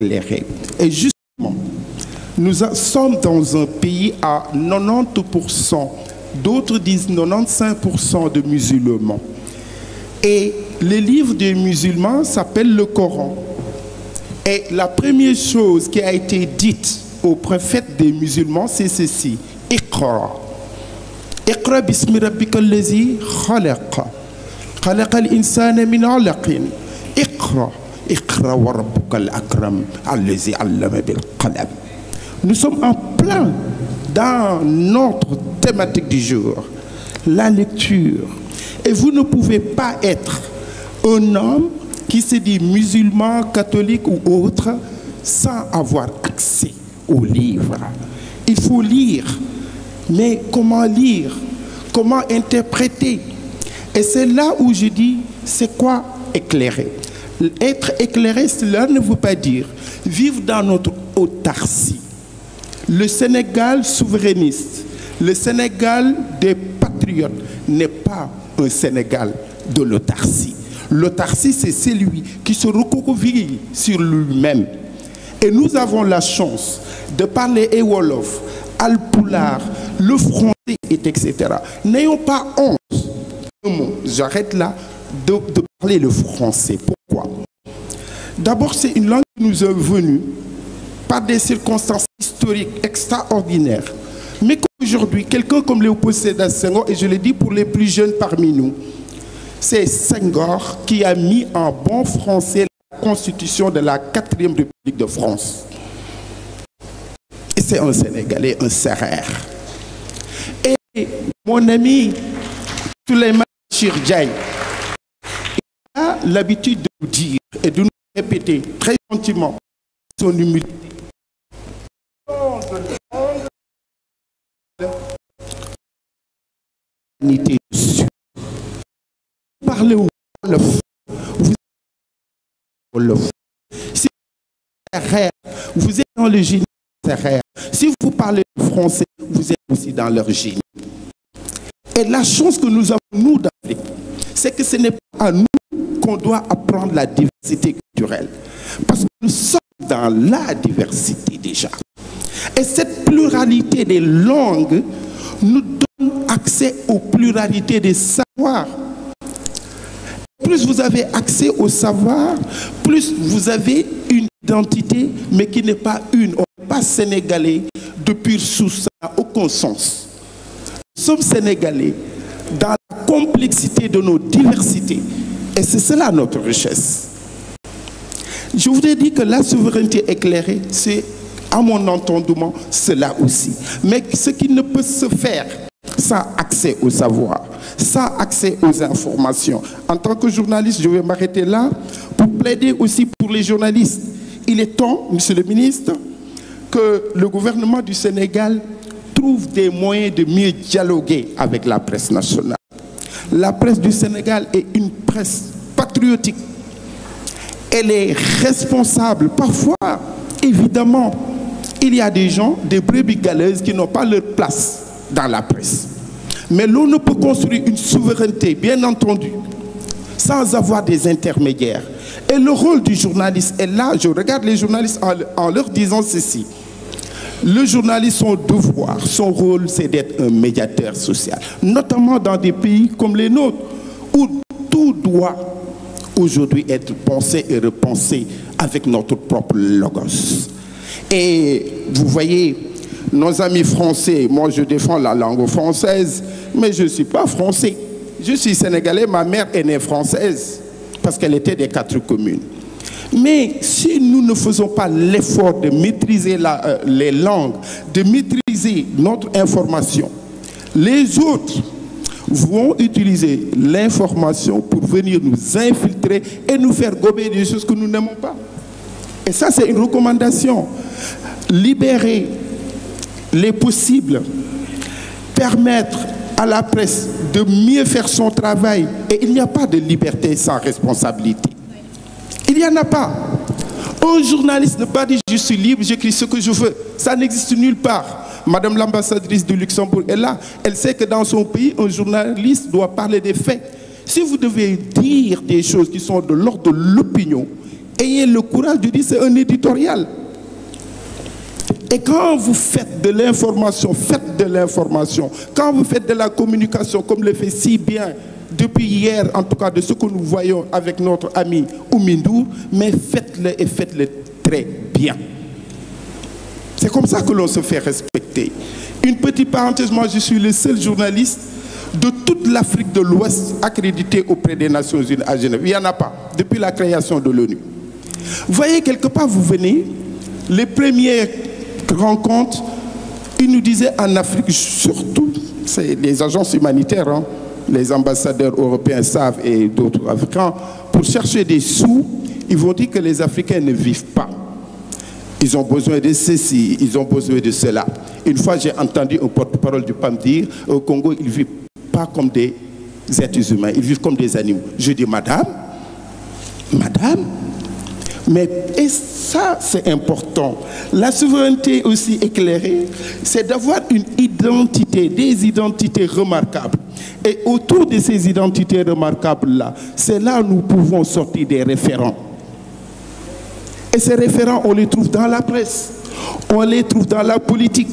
éclairé. Et justement, sommes dans un pays à 90%, d'autres disent 95% de musulmans. Et le livre des musulmans s'appelle le Coran. Et la première chose qui a été dite au prophète des musulmans, c'est ceci. Iqra. Iqra bismi rabbika allazi khalaqa. Khalaqa al-insana min 'alaqin. Iqra. Iqra wa rabbuka al-akram allazi 'allama bil qalam. Nous sommes en plein dans notre thématique du jour, la lecture. Et vous ne pouvez pas être un homme qui se dit musulman, catholique ou autre sans avoir accès aux livres. Il faut lire. Mais comment lire? Comment interpréter? Et c'est là où je dis, c'est quoi éclairer? Être éclairé, cela ne veut pas dire vivre dans notre autarcie. Le Sénégal souverainiste, le Sénégal des patriotes n'est pas un Sénégal de l'autarcie. L'autarcie, c'est celui qui se recroqueville sur lui-même. Et nous avons la chance de parler Wolof, Alpulaar, le français, etc. N'ayons pas honte. J'arrête là de parler le français. Pourquoi? D'abord, c'est une langue qui nous est venue par des circonstances historiques extraordinaires. Mais qu'aujourd'hui, quelqu'un comme Léopold Sédar Senghor, et je le dis pour les plus jeunes parmi nous, c'est Senghor qui a mis en bon français la constitution de la 4e République de France. Et c'est un Sénégalais, un Sérère. Et mon ami Souleymane Chirdiaye, il a l'habitude de nous dire et de nous répéter très gentiment son humilité. Parlez au Wolof. Si vous êtes dans le génie Sérère. Si vous parlez français, vous êtes aussi dans leur génie. Et la chance que nous avons, nous, d'Afrique, c'est que ce n'est pas à nous qu'on doit apprendre la diversité culturelle. Parce que nous sommes dans la diversité déjà. Et cette pluralité des langues nous donne accès aux pluralités des savoirs. Plus vous avez accès au savoir, plus vous avez une identité, mais qui n'est pas une. On n'est pas sénégalais de pure souche, ça n'a aucun sens. Nous sommes sénégalais dans la complexité de nos diversités. Et c'est cela notre richesse. Je vous ai dit que la souveraineté éclairée, c'est, à mon entendement, cela aussi. Mais ce qui ne peut se faire sans accès au savoir, sans accès aux informations. En tant que journaliste, je vais m'arrêter là pour plaider aussi pour les journalistes. Il est temps, monsieur le ministre, que le gouvernement du Sénégal trouve des moyens de mieux dialoguer avec la presse nationale. La presse du Sénégal est une presse patriotique. Elle est responsable. Parfois, évidemment, il y a des gens, des brebis galeuses qui n'ont pas leur place dans la presse. Mais l'on ne peut construire une souveraineté, bien entendu, sans avoir des intermédiaires. Et le rôle du journaliste est là. Je regarde les journalistes en leur disant ceci. Le journaliste, son devoir, son rôle, c'est d'être un médiateur social. Notamment dans des pays comme les nôtres, où tout doit aujourd'hui être pensé et repensé avec notre propre logos. Et vous voyez, nos amis français, moi je défends la langue française, mais je ne suis pas français. Je suis sénégalais, ma mère est née française, parce qu'elle était des 4 communes. Mais si nous ne faisons pas l'effort de maîtriser les langues, de maîtriser notre information, les autres vont utiliser l'information pour venir nous infiltrer et nous faire gober des choses que nous n'aimons pas. Et ça, c'est une recommandation. Libérer les possibles, permettre à la presse de mieux faire son travail. Et il n'y a pas de liberté sans responsabilité. Il n'y en a pas. Un journaliste ne peut pas dire je suis libre, j'écris ce que je veux. Ça n'existe nulle part. Madame l'ambassadrice du Luxembourg est là. Elle sait que dans son pays, un journaliste doit parler des faits. Si vous devez dire des choses qui sont de l'ordre de l'opinion, ayez le courage de dire c'est un éditorial. Et quand vous faites de l'information, faites de l'information. Quand vous faites de la communication, comme le fait si bien depuis hier, en tout cas de ce que nous voyons avec notre ami Oumindour, mais faites-le et faites-le très bien. C'est comme ça que l'on se fait respecter. Une petite parenthèse, moi je suis le seul journaliste de toute l'Afrique de l'Ouest accrédité auprès des Nations Unies à Genève. Il n'y en a pas, depuis la création de l'ONU. Vous voyez, quelque part, vous venez, les premières rencontres, ils nous disaient en Afrique, surtout, c'est les agences humanitaires, hein, les ambassadeurs européens savent et d'autres Africains, pour chercher des sous, ils vont dire que les Africains ne vivent pas. Ils ont besoin de ceci, ils ont besoin de cela. Une fois, j'ai entendu un porte-parole du PAM dire, au Congo, ils ne vivent pas comme des êtres humains, ils vivent comme des animaux. Je dis, madame, mais et ça, c'est important. La souveraineté aussi éclairée, c'est d'avoir une identité, des identités remarquables. Et autour de ces identités remarquables-là, c'est là où nous pouvons sortir des référents. Et ces référents, on les trouve dans la presse, on les trouve dans la politique,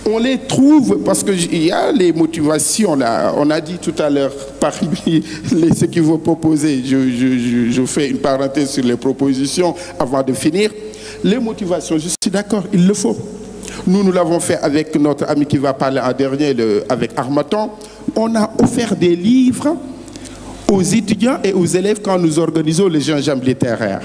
on les trouve parce qu'il y a les motivations là. On a dit tout à l'heure, parmi ce qu'ils vont proposer, je fais une parenthèse sur les propositions avant de finir. Les motivations, je suis d'accord, il le faut. Nous l'avons fait avec notre ami qui va parler en dernier, avec Armatan. On a offert des livres aux étudiants et aux élèves quand nous organisons les gingembre littéraires.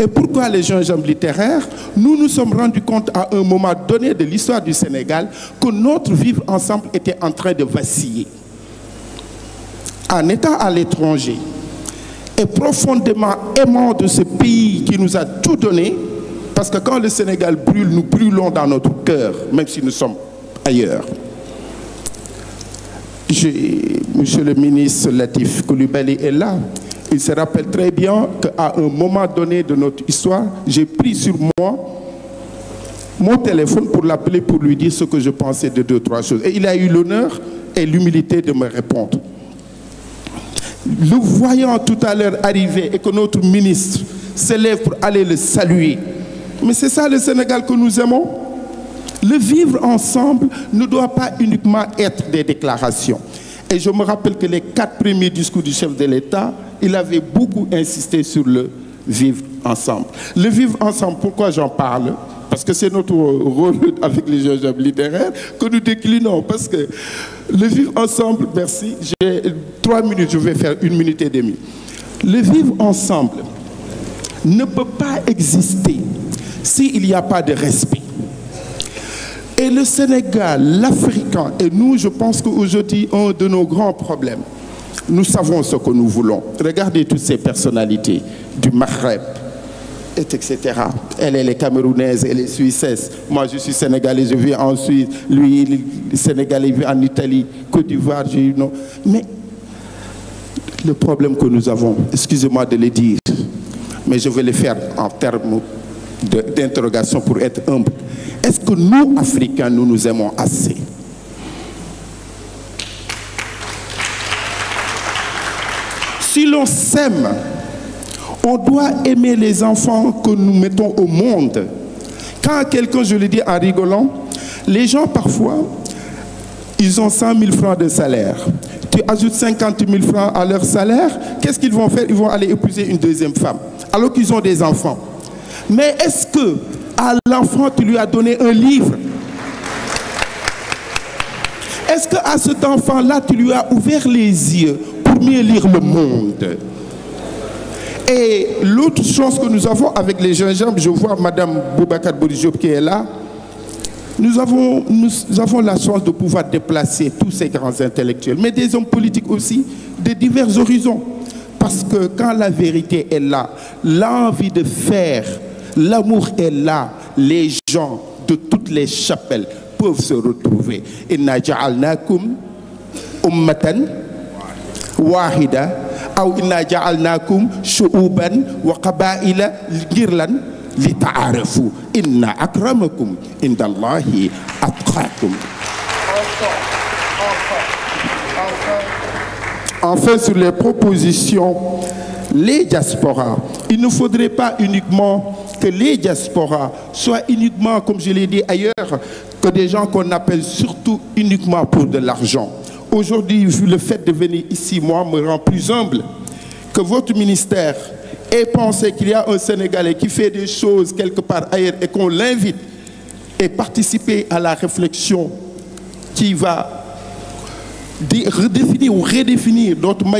Et pourquoi les gingembre littéraires? Nous nous sommes rendus compte à un moment donné de l'histoire du Sénégal que notre vivre ensemble était en train de vaciller. En étant à l'étranger et profondément aimant de ce pays qui nous a tout donné, parce que quand le Sénégal brûle, nous brûlons dans notre cœur, même si nous sommes ailleurs. Monsieur le ministre Latif Coulibaly est là. Il se rappelle très bien qu'à un moment donné de notre histoire, j'ai pris sur moi mon téléphone pour l'appeler, pour lui dire ce que je pensais de 2 ou 3 choses. Et il a eu l'honneur et l'humilité de me répondre. Le voyant tout à l'heure arriver et que notre ministre s'élève pour aller le saluer. Mais c'est ça le Sénégal que nous aimons. Le vivre ensemble ne doit pas uniquement être des déclarations. Et je me rappelle que les 4 premiers discours du chef de l'État, il avait beaucoup insisté sur le vivre ensemble. Le vivre ensemble, pourquoi j'en parle? Parce que c'est notre rôle avec les gingembre littéraires que nous déclinons. Parce que le vivre ensemble, merci, j'ai 3 minutes, je vais faire 1 minute et demie. Le vivre ensemble ne peut pas exister s'il n'y a pas de respect. Et le Sénégal, l'Africain, et nous, je pense qu'aujourd'hui, un de nos grands problèmes, nous savons ce que nous voulons. Regardez toutes ces personnalités du Maghreb, etc. Elle est camerounaise, elle est suissesse. Moi, je suis sénégalais, je vis en Suisse. Lui, le Sénégalais vit en Italie, Côte d'Ivoire, non. Mais le problème que nous avons, excusez-moi de le dire, mais je vais le faire en termes d'interrogation pour être humble. Est-ce que nous, Africains, nous nous aimons assez? Si l'on s'aime, on doit aimer les enfants que nous mettons au monde. Quand quelqu'un, je le dis en rigolant, les gens parfois, ils ont 100 000 francs de salaire. Tu ajoutes 50 000 francs à leur salaire, qu'est-ce qu'ils vont faire? Ils vont aller épouser une deuxième femme, alors qu'ils ont des enfants. Mais est-ce que à l'enfant, tu lui as donné un livre? Est-ce qu'à cet enfant-là, tu lui as ouvert les yeux pour mieux lire le monde? Et l'autre chose que nous avons avec les gingembre, je vois Madame Boubacar Boris-Diop qui est là, nous avons la chance de pouvoir déplacer tous ces grands intellectuels, mais des hommes politiques aussi, de divers horizons. Parce que quand la vérité est là, l'envie de faire, l'amour est là, les gens de toutes les chapelles peuvent se retrouver. Inna ja'alnakum ummatan wahida aw inna ja'alnakum shu'uban wa qaba'ila girlan li ta'arafu inna akramakum indallahi atqakum. Enfin, sur les propositions, les diasporas. Il ne faudrait pas uniquement que les diasporas soient uniquement, comme je l'ai dit ailleurs, que des gens qu'on appelle surtout uniquement pour de l'argent. Aujourd'hui, vu le fait de venir ici, moi, me rend plus humble que votre ministère ait pensé qu'il y a un Sénégalais qui fait des choses quelque part ailleurs et qu'on l'invite et participer à la réflexion qui va redéfinir ou redéfinir d'autres manières